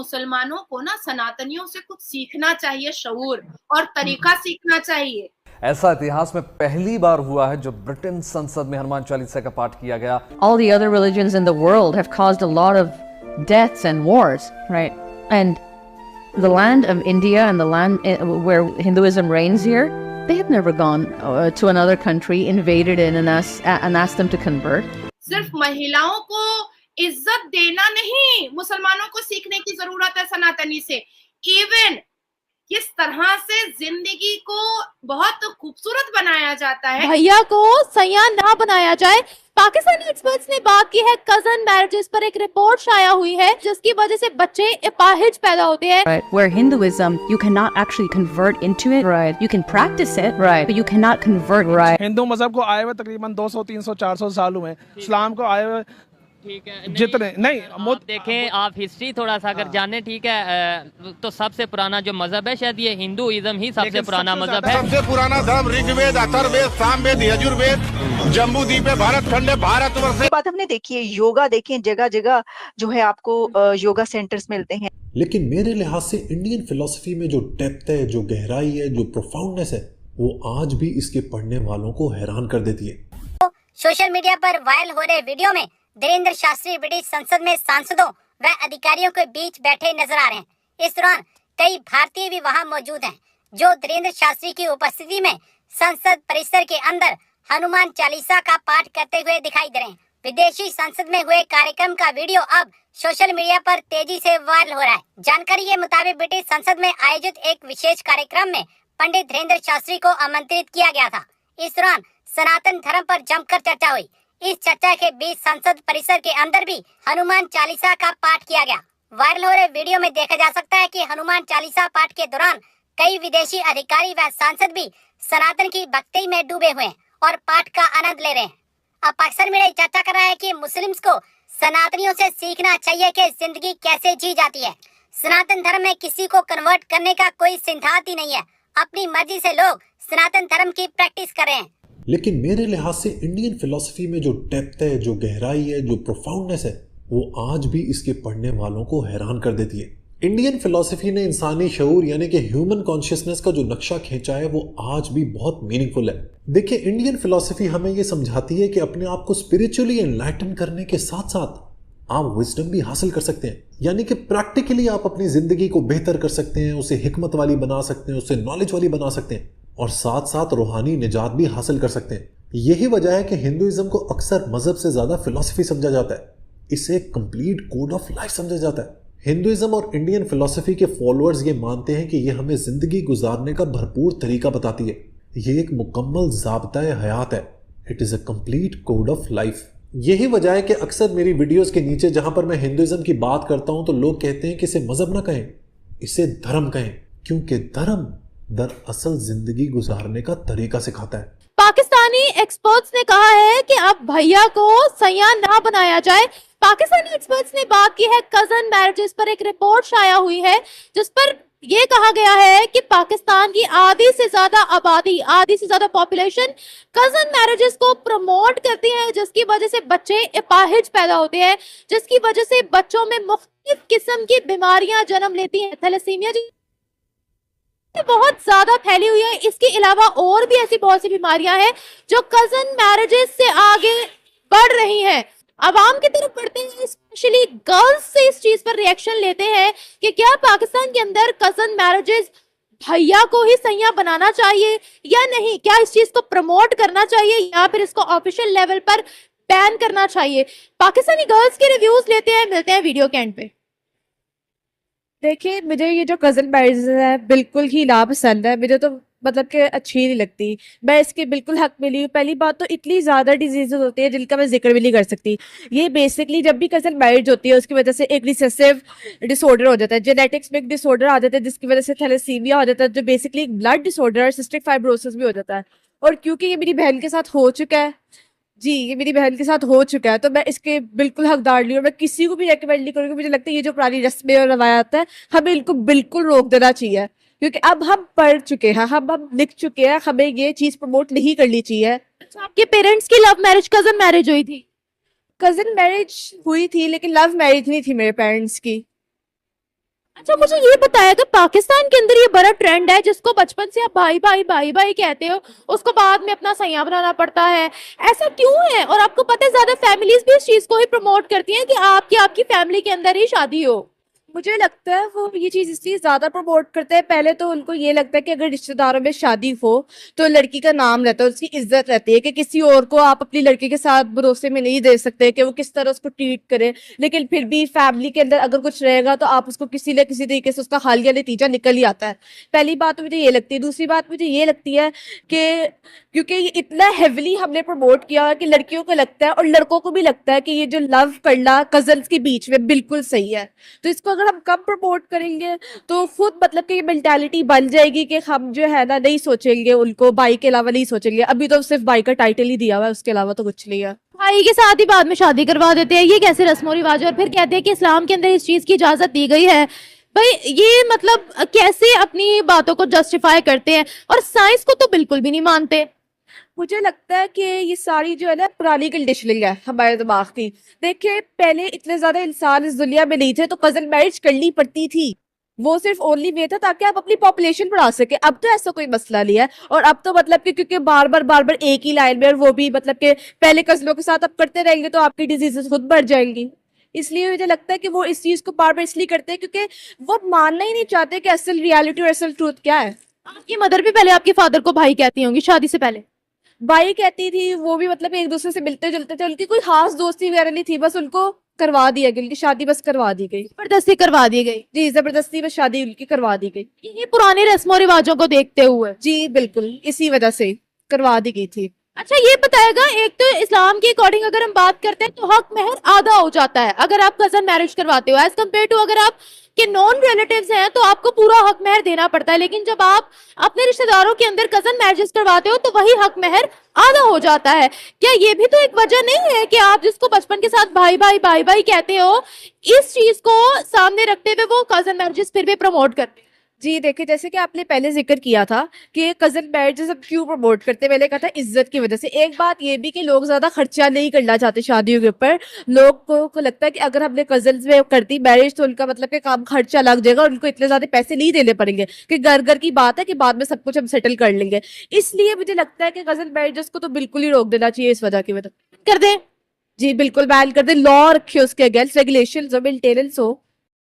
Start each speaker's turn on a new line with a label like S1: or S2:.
S1: मुसलमानों को ना सनातनियों से कुछ सीखना चाहिए, शऊर और तरीका सीखना चाहिए।
S2: ऐसा इतिहास में पहली बार हुआ है जो ब्रिटेन संसद में हनुमान चालीसा का पाठ किया गया।
S3: All the other religions in the world have caused a lot of deaths and wars, right? And the land of India and the land where Hinduism reigns here, they have never gone to another country, invaded it and asked them to convert.
S1: सिर्फ महिलाओं को इज्जत देना नहीं, मुसलमानों को सीखने की जरूरत है सनातनी से। इवन किस तरह से जिंदगी को बहुत खूबसूरत बनाया जाता है,
S4: भैया को सैया ना बनाया जाए। पाकिस्तानी एक्सपर्ट्स ने बात की है कजन मैरिजेस पर। एक रिपोर्ट शाया हुई है जिसकी वजह से बच्चे अपाहिज पैदा होते हैं।
S3: Right. Where Hinduism, you cannot actually convert into it. Right. You can practice it. Right. But you cannot convert. Right.
S5: Hindu मजहब को आए हुए तकरीबन 200, 300, 400 साल हुए। इस्लाम को आए हुए
S6: ठीक है,
S5: जितने नहीं
S6: आप देखें, आप हिस्ट्री थोड़ा सा अगर जाने, ठीक है, तो सबसे पुराना जो मजहब है शायद ये हिंदुइज्म ही सबसे पुराना मजहब है।
S7: सबसे पुराना धर्म ऋग्वेद, अथर्ववेद, सामवेद, यजुर्वेद, जम्बूद्वीप पे भारत खंड, भारतवर्ष।
S8: बात हमने देखी है, योगा देखें, जगह जगह जो है आपको योगा सेंटर्स मिलते हैं।
S9: लेकिन मेरे लिहाज से इंडियन फिलॉसफी में जो डेप्थ है, जो गहराई है, जो प्रोफाउंडनेस है, वो आज भी इसके पढ़ने वालों को हैरान कर देती है।
S10: सोशल मीडिया पर वायरल हो रहे वीडियो में धीरेन्द्र शास्त्री ब्रिटिश संसद में सांसदों व अधिकारियों के बीच बैठे नजर आ रहे हैं। इस दौरान कई भारतीय भी वहां मौजूद हैं, जो धीरेन्द्र शास्त्री की उपस्थिति में संसद परिसर के अंदर हनुमान चालीसा का पाठ करते हुए दिखाई दे रहे हैं। विदेशी संसद में हुए कार्यक्रम का वीडियो अब सोशल मीडिया पर तेजी से वायरल हो रहा है। जानकारी के मुताबिक ब्रिटिश संसद में आयोजित एक विशेष कार्यक्रम में पंडित धीरेन्द्र शास्त्री को आमंत्रित किया गया था। इस दौरान सनातन धर्म पर जमकर चर्चा हुई। इस चर्चा के बीच संसद परिसर के अंदर भी हनुमान चालीसा का पाठ किया गया। वायरल हो रहे वीडियो में देखा जा सकता है कि हनुमान चालीसा पाठ के दौरान कई विदेशी अधिकारी व सांसद भी सनातन की भक्ति में डूबे हुए हैं और पाठ का आनंद ले रहे हैं। अब पाकिस्तान में चर्चा कर रहा है कि मुस्लिम्स को सनातनियों से सीखना चाहिए कि जिंदगी कैसे जी जाती है। सनातन धर्म में किसी को कन्वर्ट करने का कोई सिद्धांत ही नहीं है। अपनी मर्जी से लोग सनातन धर्म की प्रैक्टिस कर रहे हैं।
S9: लेकिन मेरे लिहाज से इंडियन फिलॉसफी में जो डेप्थ है, जो गहराई है, जो प्रोफाउंडनेस है, वो आज भी इसके पढ़ने वालों को हैरान कर देती है। इंडियन फिलॉसफी ने इंसानी शऊर यानी कि ह्यूमन कॉन्शियसनेस का जो नक्शा खींचा है, वो आज भी बहुत मीनिंगफुल है। देखिए, इंडियन फिलॉसफी हमें ये समझाती है कि अपने आप को स्पिरिचुअली एनलाइटन करने के साथ साथ आप विजडम भी हासिल कर सकते हैं। यानी कि प्रैक्टिकली आप अपनी जिंदगी को बेहतर कर सकते हैं, उसे हिकमत वाली बना सकते हैं, उसे नॉलेज वाली बना सकते हैं और साथ साथ रूहानी निजात भी हासिल कर सकते हैं। यही वजह है कि हिंदुइज्म को अक्सर मजहब से ज्यादा फिलॉसफी समझा जाता है। इसे कंप्लीट कोड ऑफ लाइफ समझा जाता है। हिंदुइज्म और इंडियन फिलॉसफी के फॉलोअर्स ये मानते हैं कि ये हमें जिंदगी गुजारने का भरपूर तरीका बताती है। ये एक मुकम्मल ज़ाब्ता हयात है। It is a complete code of life. यही वजह है कि अक्सर मेरी वीडियोस के नीचे जहां पर मैं हिंदुइज्म की बात करता हूं तो लोग कहते हैं कि इसे मजहब ना कहें, इसे धर्म कहें, क्योंकि धर्म दरअसल जिंदगी गुजारने का तरीका सिखाता है।
S4: पाकिस्तानी एक्सपर्ट्स ने कहा है कि अब भैया को सैया ना बनाया जाए। पाकिस्तानी एक्सपर्ट्स ने बात की है कजन मैरिजेस पर। एक रिपोर्ट शाया हुई है जिस पर यह कहा गया है कि पाकिस्तान की आधी से ज्यादा आबादी, आधी से ज्यादा पॉपुलेशन कजन मैरिजेस को प्रमोट करती है, जिसकी वजह से बच्चे अपाहिज पैदा होते हैं, जिसकी वजह से बच्चों में मुख्तलिफ किस्म की बीमारियां जन्म लेती हैं। थैलेसीमिया बहुत ज्यादा फैली हुई है। इसके अलावा और भी ऐसी बहुत सी बीमारियां हैं जो कजन मैरिजेस से आगे बढ़ रही हैं। आवाम की तरफ बढ़ते हैं, स्पेशली गर्ल्स से इस चीज पर रिएक्शन लेते हैं कि क्या पाकिस्तान के अंदर कजन मैरिजेस भैया को ही सैया बनाना चाहिए या नहीं, क्या इस चीज को प्रमोट करना चाहिए या फिर इसको ऑफिशियल लेवल पर बैन करना चाहिए। पाकिस्तानी गर्ल्स के रिव्यूज लेते हैं, मिलते हैं वीडियो के एंड पे।
S11: देखिए, मुझे ये जो कज़न मैरिज है बिल्कुल ही नापसंद है। मुझे तो मतलब कि अच्छी नहीं लगती। मैं इसके बिल्कुल हक में ली। पहली बात तो इतनी ज़्यादा डिजीज़ होती है जिनका मैं जिक्र भी नहीं कर सकती। ये बेसिकली जब भी कज़न मैरिज होती है उसकी वजह से एक रिसेसिव डिसऑर्डर हो जाता है, जेनेटिक्स में एक डिसऑर्डर आ जाता है जिसकी वजह से थैलेसीमिया हो जाता है, जो बेसिकली एक ब्लड डिसऑर्डर, सिस्टिक फाइब्रोसिस भी हो जाता है। और क्योंकि ये मेरी बहन के साथ हो चुका है, जी ये मेरी बहन के साथ हो चुका है, तो मैं इसके बिल्कुल हकदार नहीं हूँ। मैं किसी को भी रेकमेंड नहीं करूँगी। मुझे लगता है ये जो पुरानी रस्में और रवायात है हमें इनको बिल्कुल रोक देना चाहिए, क्योंकि अब हम पढ़ चुके हैं, हम लिख चुके हैं, हमें ये चीज़ प्रमोट नहीं करनी चाहिए।
S4: आपके पेरेंट्स की लव मैरिज, कजन मैरिज हुई थी?
S11: कजन मैरिज हुई थी लेकिन लव मैरिज नहीं थी मेरे पेरेंट्स की।
S4: अच्छा मुझे ये बताया कि पाकिस्तान के अंदर ये बड़ा ट्रेंड है जिसको बचपन से आप भाई भाई भाई भाई कहते हो, उसको बाद में अपना सैया बनाना पड़ता है, ऐसा क्यों है? और आपको पता है ज्यादा फैमिलीज भी इस चीज को ही प्रमोट करती हैं कि आपकी फैमिली के अंदर ही शादी हो।
S11: मुझे लगता है वो ये चीज़ इसलिए ज़्यादा प्रमोट करते हैं, पहले तो उनको ये लगता है कि अगर रिश्तेदारों में शादी हो तो लड़की का नाम रहता है, उसकी इज्जत रहती है कि किसी और को आप अपनी लड़की के साथ भरोसे में नहीं दे सकते कि वो किस तरह उसको ट्रीट करे। लेकिन फिर भी फैमिली के अंदर अगर कुछ रहेगा तो आप उसको किसी न किसी तरीके से उसका हाल या नतीजा निकल ही आता है। पहली बात तो मुझे ये लगती है। दूसरी बात मुझे ये लगती है कि क्योंकि ये इतना हेविली हमने प्रमोट किया है कि लड़कियों को लगता है और लड़कों को भी लगता है कि ये जो लव करना कजन्स के बीच में बिल्कुल सही है, तो इसको अगर हम कम प्रमोट करेंगे तो खुद मतलब कि ये मेंटालिटी बन जाएगी कि हम जो है ना नहीं सोचेंगे, उनको भाई के अलावा नहीं सोचेंगे। अभी तो सिर्फ भाई का टाइटल ही दिया हुआ है, उसके अलावा तो कुछ नहीं है।
S4: भाई के साथ ही बाद में शादी करवा देते हैं, ये कैसे रस्मों रिवाज है? और फिर कहते हैं कि इस्लाम के अंदर इस चीज की इजाजत दी गई है। भाई ये मतलब कैसे अपनी बातों को जस्टिफाई करते हैं और साइंस को तो बिल्कुल भी नहीं मानते।
S11: मुझे लगता है कि ये सारी जो है ना पुरानी कंडीशनिंग है हमारे दिमाग की। देखिए पहले इतने ज्यादा इंसान इस दुनिया में नहीं थे तो कजन मैरिज करनी पड़ती थी, वो सिर्फ ओनली वे था ताकि आप अपनी पॉपुलेशन बढ़ा सके। अब तो ऐसा कोई मसला नहीं है। और अब तो मतलब कि क्योंकि बार बार एक ही लाइन में, और वो भी मतलब कि पहले कजनों के साथ आप करते रहेंगे तो आपकी डिजीजेस खुद बढ़ जाएंगी। इसलिए मुझे लगता है कि वो इस चीज को बार बार इसलिए करते हैं क्योंकि वो मानना ही नहीं चाहते कि असल रियलिटी और असल ट्रूथ क्या है।
S4: आपकी मदर भी पहले आपके फादर को भाई कहती होंगी शादी से पहले?
S11: भाई कहती थी, वो भी मतलब एक दूसरे से मिलते जुलते थे, उनकी कोई खास दोस्ती वगैरह नहीं थी, बस उनको करवा दिया गया, उनकी शादी बस करवा दी गई,
S4: जबरदस्ती करवा दी गई।
S11: जी जबरदस्ती बस शादी उनकी करवा दी गई।
S4: ये पुराने रस्मों रिवाजों को देखते हुए?
S11: जी बिल्कुल, इसी वजह से करवा दी गई थी।
S4: अच्छा ये बताएगा, एक तो इस्लाम के अकॉर्डिंग अगर हम बात करते हैं तो हक महर आधा हो जाता है अगर आप कजन मैरिज करवाते हो, एज कम्पेयर टू अगर आप के नॉन रिलेटिव्स हैं तो आपको पूरा हक महर देना पड़ता है। लेकिन जब आप अपने रिश्तेदारों के अंदर कजन मैरिजेस करवाते हो तो वही हक महर आधा हो जाता है। क्या ये भी तो एक वजह नहीं है कि आप जिसको बचपन के साथ भाई भाई भाई भाई कहते हो, इस चीज को सामने रखते हुए वो कजन मैरिजेस फिर भी प्रमोट करते हैं?
S11: जी देखिए, जैसे कि आपने पहले जिक्र किया था कि कजन मैरिजेस अब क्यों प्रमोट करते हैं, मैंने कहा था इज्जत की वजह से। एक बात ये भी कि लोग ज्यादा खर्चा नहीं करना चाहते शादियों के ऊपर। लोग को लगता है कि अगर हमने कजन में कर दी मैरिज तो उनका मतलब कि काम खर्चा लग जाएगा और उनको इतने ज्यादा पैसे नहीं देने पड़ेंगे कि घर की बात है कि बाद में सब कुछ हम सेटल कर लेंगे। इसलिए मुझे लगता है कि कजन मैरिजेस को तो बिल्कुल ही रोक देना चाहिए इस वजह की वजह।
S4: कर दें?
S11: जी बिल्कुल बैन कर दे, लॉ रखे उसके अगेंस्ट, रेगुलेशन हो, मेंटेनेंस हो।